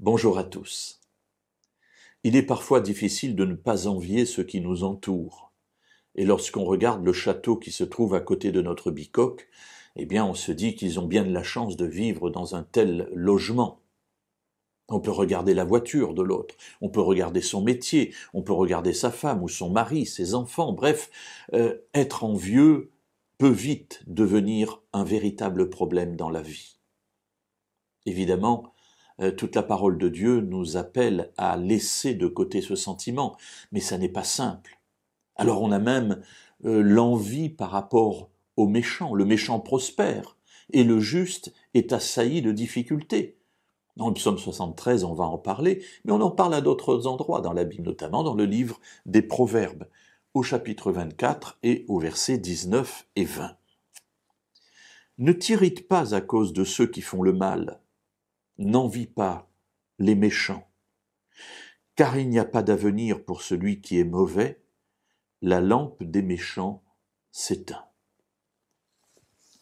Bonjour à tous. Il est parfois difficile de ne pas envier ceux qui nous entourent. Et lorsqu'on regarde le château qui se trouve à côté de notre bicoque, eh bien on se dit qu'ils ont bien de la chance de vivre dans un tel logement. On peut regarder la voiture de l'autre, on peut regarder son métier, on peut regarder sa femme ou son mari, ses enfants, bref, être envieux peut vite devenir un véritable problème dans la vie. Évidemment, toute la parole de Dieu nous appelle à laisser de côté ce sentiment, mais ça n'est pas simple. Alors on a même l'envie par rapport au méchant. Le méchant prospère et le juste est assailli de difficultés. Dans le psaume 73, on va en parler, mais on en parle à d'autres endroits dans la Bible, notamment dans le livre des Proverbes, au chapitre 24 et au verset 19 et 20. Ne t'irrite pas à cause de ceux qui font le mal. N'envie pas les méchants, car il n'y a pas d'avenir pour celui qui est mauvais, la lampe des méchants s'éteint.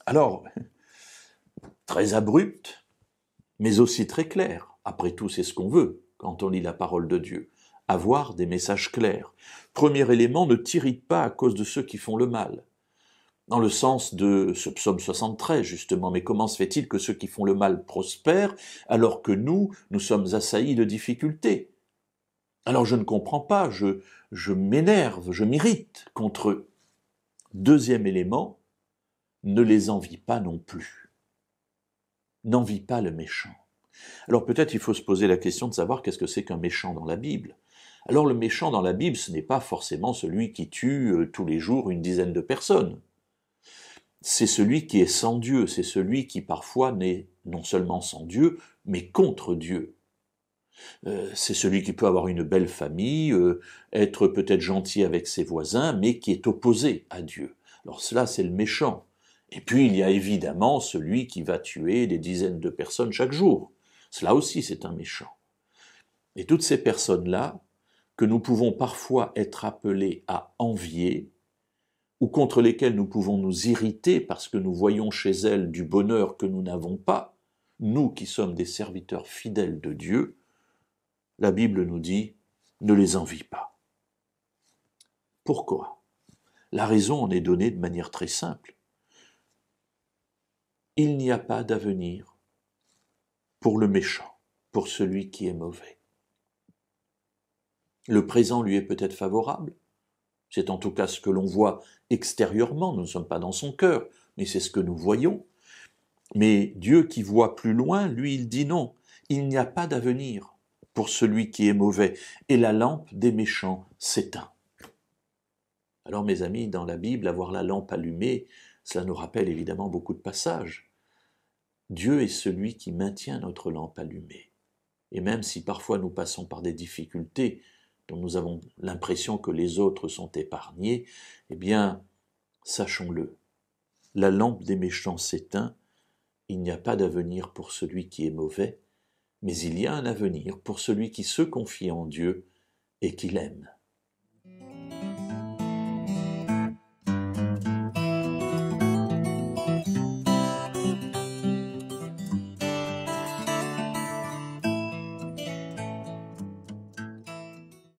Alors, très abrupte, mais aussi très claire. Après tout, c'est ce qu'on veut quand on lit la parole de Dieu, avoir des messages clairs. Premier élément, ne t'irrite pas à cause de ceux qui font le mal. Dans le sens de ce psaume 73, justement. Mais comment se fait-il que ceux qui font le mal prospèrent, alors que nous sommes assaillis de difficultés? Alors je ne comprends pas, je m'énerve, je m'irrite contre eux. Deuxième élément, ne les envie pas non plus. N'envie pas le méchant. Alors peut-être il faut se poser la question de savoir qu'est-ce que c'est qu'un méchant dans la Bible. Alors le méchant dans la Bible, ce n'est pas forcément celui qui tue tous les jours une dizaine de personnes. C'est celui qui est sans Dieu, c'est celui qui parfois n'est non seulement sans Dieu, mais contre Dieu. C'est celui qui peut avoir une belle famille, être peut-être gentil avec ses voisins, mais qui est opposé à Dieu. Alors cela, c'est le méchant. Et puis il y a évidemment celui qui va tuer des dizaines de personnes chaque jour. Cela aussi, c'est un méchant. Et toutes ces personnes-là, que nous pouvons parfois être appelés à envier, ou contre lesquelles nous pouvons nous irriter parce que nous voyons chez elles du bonheur que nous n'avons pas, nous qui sommes des serviteurs fidèles de Dieu, la Bible nous dit « ne les envie pas ». Pourquoi? La raison en est donnée de manière très simple. Il n'y a pas d'avenir pour le méchant, pour celui qui est mauvais. Le présent lui est peut-être favorable, c'est en tout cas ce que l'on voit extérieurement, nous ne sommes pas dans son cœur, mais c'est ce que nous voyons. Mais Dieu qui voit plus loin, lui, il dit non, il n'y a pas d'avenir pour celui qui est mauvais, et la lampe des méchants s'éteint. Alors mes amis, dans la Bible, avoir la lampe allumée, cela nous rappelle évidemment beaucoup de passages. Dieu est celui qui maintient notre lampe allumée. Et même si parfois nous passons par des difficultés, dont nous avons l'impression que les autres sont épargnés, eh bien, sachons-le, la lampe des méchants s'éteint, il n'y a pas d'avenir pour celui qui est mauvais, mais il y a un avenir pour celui qui se confie en Dieu et qui l'aime.